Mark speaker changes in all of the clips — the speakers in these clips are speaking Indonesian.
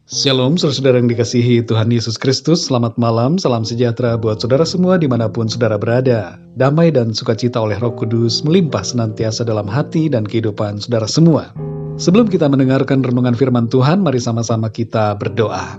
Speaker 1: Shalom, saudara yang dikasihi Tuhan Yesus Kristus. Selamat malam, salam sejahtera buat saudara semua dimanapun saudara berada. Damai dan sukacita oleh Roh Kudus melimpah senantiasa dalam hati dan kehidupan saudara semua. Sebelum kita mendengarkan renungan firman Tuhan, mari sama-sama kita berdoa.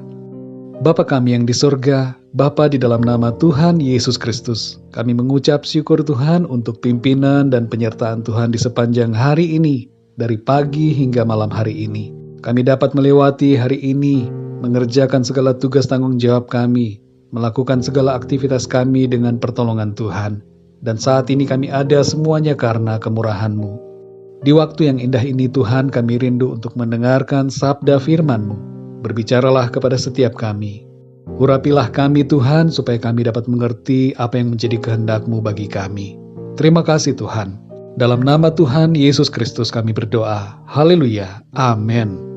Speaker 1: Bapa kami yang di surga, Bapa di dalam nama Tuhan Yesus Kristus, kami mengucap syukur Tuhan untuk pimpinan dan penyertaan Tuhan di sepanjang hari ini, dari pagi hingga malam hari ini. Kami dapat melewati hari ini, mengerjakan segala tugas tanggung jawab kami, melakukan segala aktivitas kami dengan pertolongan Tuhan. Dan saat ini kami ada semuanya karena kemurahan-Mu. Di waktu yang indah ini Tuhan, kami rindu untuk mendengarkan sabda firman-Mu. Berbicaralah kepada setiap kami. Urapilah kami Tuhan, supaya kami dapat mengerti apa yang menjadi kehendak-Mu bagi kami. Terima kasih Tuhan. Dalam nama Tuhan Yesus Kristus kami berdoa. Haleluya. Amin.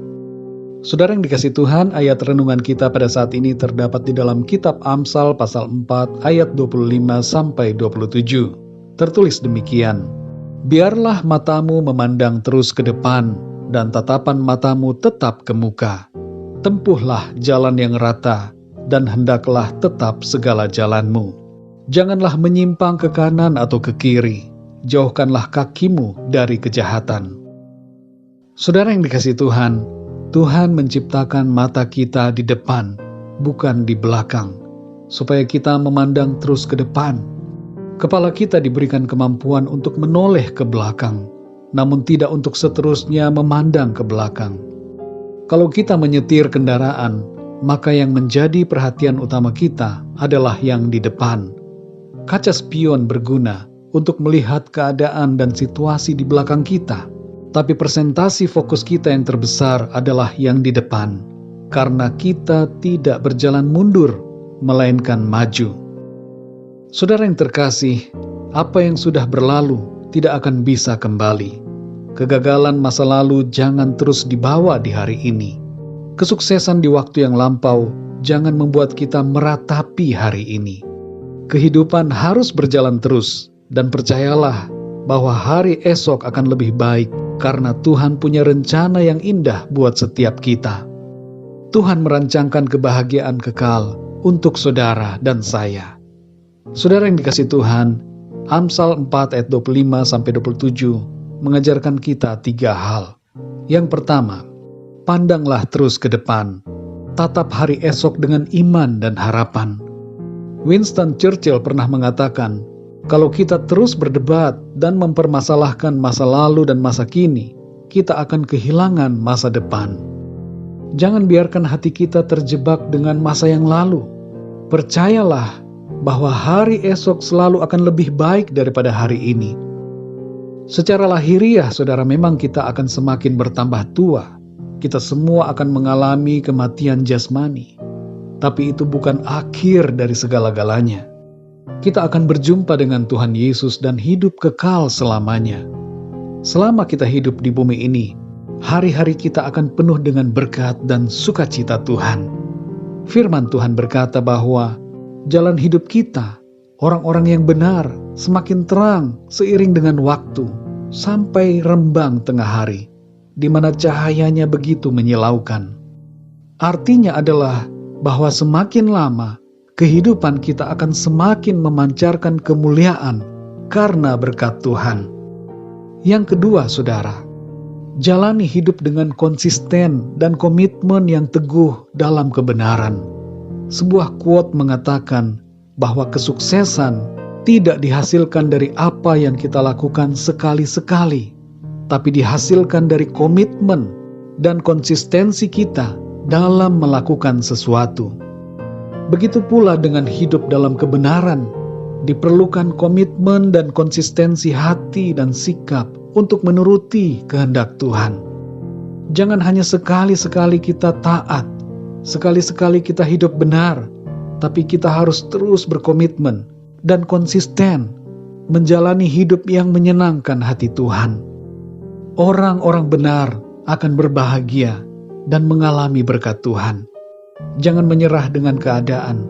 Speaker 1: Saudara yang dikasihi Tuhan, ayat renungan kita pada saat ini terdapat di dalam kitab Amsal pasal 4 ayat 25-27. Tertulis demikian, biarlah matamu memandang terus ke depan dan tatapan matamu tetap ke muka. Tempuhlah jalan yang rata dan hendaklah tetap segala jalanmu. Janganlah menyimpang ke kanan atau ke kiri. Jauhkanlah kakimu dari kejahatan. Saudara yang dikasihi Tuhan, Tuhan menciptakan mata kita di depan, bukan di belakang, supaya kita memandang terus ke depan. Kepala kita diberikan kemampuan untuk menoleh ke belakang, namun tidak untuk seterusnya memandang ke belakang. Kalau kita menyetir kendaraan, maka yang menjadi perhatian utama kita adalah yang di depan. Kaca spion berguna untuk melihat keadaan dan situasi di belakang kita. Tapi presentasi fokus kita yang terbesar adalah yang di depan, karena kita tidak berjalan mundur, melainkan maju. Saudara yang terkasih, apa yang sudah berlalu tidak akan bisa kembali. Kegagalan masa lalu jangan terus dibawa di hari ini. Kesuksesan di waktu yang lampau jangan membuat kita meratapi hari ini. Kehidupan harus berjalan terus, dan percayalah bahwa hari esok akan lebih baik, karena Tuhan punya rencana yang indah buat setiap kita. Tuhan merancangkan kebahagiaan kekal untuk saudara dan saya. Saudara yang dikasihi Tuhan, Amsal 4 ayat 25-27 mengajarkan kita 3 hal. Yang pertama, pandanglah terus ke depan, tatap hari esok dengan iman dan harapan. Winston Churchill pernah mengatakan, kalau kita terus berdebat dan mempermasalahkan masa lalu dan masa kini, kita akan kehilangan masa depan. Jangan biarkan hati kita terjebak dengan masa yang lalu. Percayalah bahwa hari esok selalu akan lebih baik daripada hari ini. Secara lahiriah, saudara, memang kita akan semakin bertambah tua. Kita semua akan mengalami kematian jasmani. Tapi itu bukan akhir dari segala-galanya. Kita akan berjumpa dengan Tuhan Yesus dan hidup kekal selamanya. Selama kita hidup di bumi ini, hari-hari kita akan penuh dengan berkat dan sukacita Tuhan. Firman Tuhan berkata bahwa jalan hidup kita, orang-orang yang benar, semakin terang seiring dengan waktu, sampai rembang tengah hari, di mana cahayanya begitu menyilaukan. Artinya adalah bahwa semakin lama, kehidupan kita akan semakin memancarkan kemuliaan karena berkat Tuhan. Yang kedua, saudara, jalani hidup dengan konsisten dan komitmen yang teguh dalam kebenaran. Sebuah quote mengatakan bahwa kesuksesan tidak dihasilkan dari apa yang kita lakukan sekali-sekali, tapi dihasilkan dari komitmen dan konsistensi kita dalam melakukan sesuatu. Begitu pula dengan hidup dalam kebenaran, diperlukan komitmen dan konsistensi hati dan sikap untuk menuruti kehendak Tuhan. Jangan hanya sekali-sekali kita taat, sekali-sekali kita hidup benar, tapi kita harus terus berkomitmen dan konsisten menjalani hidup yang menyenangkan hati Tuhan. Orang-orang benar akan berbahagia dan mengalami berkat Tuhan. Jangan menyerah dengan keadaan.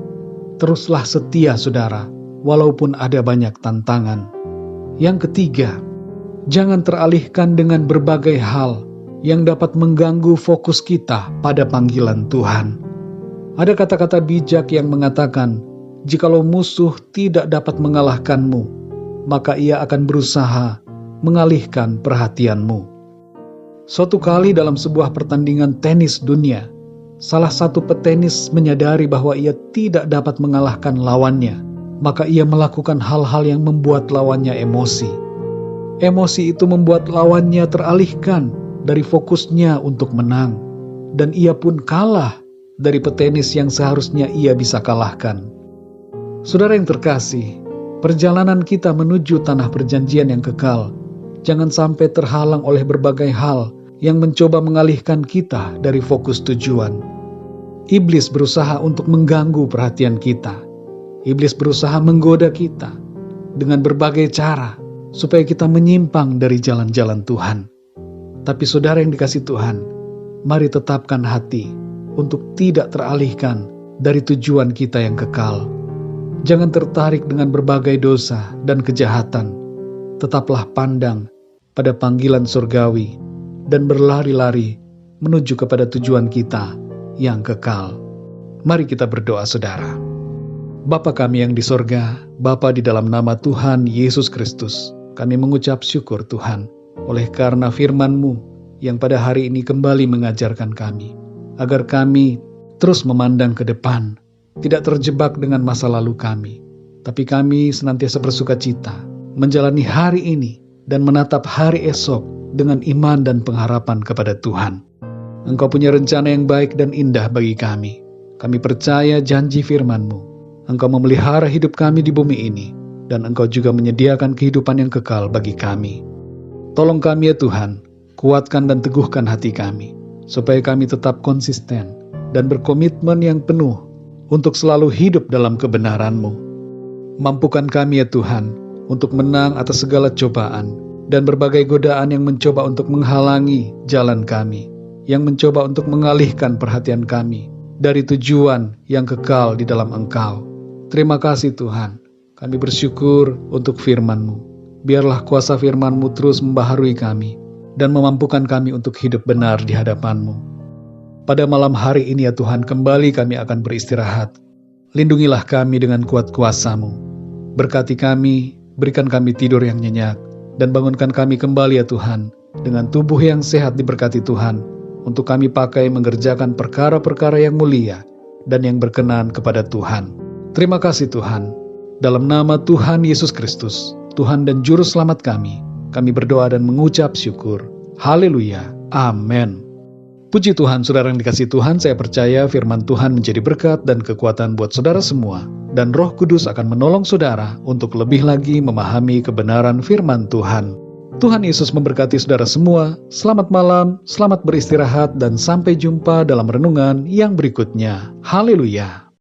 Speaker 1: Teruslah setia, saudara, walaupun ada banyak tantangan. Yang ketiga, jangan teralihkan dengan berbagai hal yang dapat mengganggu fokus kita pada panggilan Tuhan. Ada kata-kata bijak yang mengatakan, jikalau musuh tidak dapat mengalahkanmu, maka ia akan berusaha mengalihkan perhatianmu. Suatu kali dalam sebuah pertandingan tenis dunia, salah satu petenis menyadari bahwa ia tidak dapat mengalahkan lawannya, maka ia melakukan hal-hal yang membuat lawannya emosi. Emosi itu membuat lawannya teralihkan dari fokusnya untuk menang, dan ia pun kalah dari petenis yang seharusnya ia bisa kalahkan. Saudara yang terkasih, perjalanan kita menuju tanah perjanjian yang kekal jangan sampai terhalang oleh berbagai hal yang mencoba mengalihkan kita dari fokus tujuan. Iblis berusaha untuk mengganggu perhatian kita. Iblis berusaha menggoda kita dengan berbagai cara supaya kita menyimpang dari jalan-jalan Tuhan. Tapi saudara yang dikasihi Tuhan, mari tetapkan hati untuk tidak teralihkan dari tujuan kita yang kekal. Jangan tertarik dengan berbagai dosa dan kejahatan. Tetaplah pandang pada panggilan surgawi dan berlari-lari menuju kepada tujuan kita yang kekal. Mari kita berdoa, saudara. Bapa kami yang di sorga, Bapa di dalam nama Tuhan Yesus Kristus, kami mengucap syukur Tuhan, oleh karena firman-Mu yang pada hari ini kembali mengajarkan kami, agar kami terus memandang ke depan, tidak terjebak dengan masa lalu kami, tapi kami senantiasa bersuka cita, menjalani hari ini, dan menatap hari esok dengan iman dan pengharapan kepada Tuhan. Engkau punya rencana yang baik dan indah bagi kami. Kami percaya janji firman-Mu. Engkau memelihara hidup kami di bumi ini, dan Engkau juga menyediakan kehidupan yang kekal bagi kami. Tolong kami ya Tuhan, kuatkan dan teguhkan hati kami, supaya kami tetap konsisten dan berkomitmen yang penuh untuk selalu hidup dalam kebenaran-Mu. Mampukan kami ya Tuhan, untuk menang atas segala cobaan dan berbagai godaan yang mencoba untuk menghalangi jalan kami, yang mencoba untuk mengalihkan perhatian kami dari tujuan yang kekal di dalam Engkau. Terima kasih Tuhan, kami bersyukur untuk firman-Mu. Biarlah kuasa firman-Mu terus membaharui kami dan memampukan kami untuk hidup benar di hadapan-Mu. Pada malam hari ini ya Tuhan, kembali kami akan beristirahat. Lindungilah kami dengan kuat kuasa-Mu. Berkati kami, berikan kami tidur yang nyenyak, dan bangunkan kami kembali ya Tuhan, dengan tubuh yang sehat diberkati Tuhan, untuk kami pakai mengerjakan perkara-perkara yang mulia dan yang berkenan kepada Tuhan. Terima kasih Tuhan. Dalam nama Tuhan Yesus Kristus, Tuhan dan Juru Selamat kami berdoa dan mengucap syukur. Haleluya. Amin. Puji Tuhan, saudara yang dikasihi Tuhan, saya percaya firman Tuhan menjadi berkat dan kekuatan buat saudara semua, dan Roh Kudus akan menolong saudara untuk lebih lagi memahami kebenaran firman Tuhan. Tuhan Yesus memberkati saudara semua. Selamat malam, selamat beristirahat, dan sampai jumpa dalam renungan yang berikutnya. Haleluya.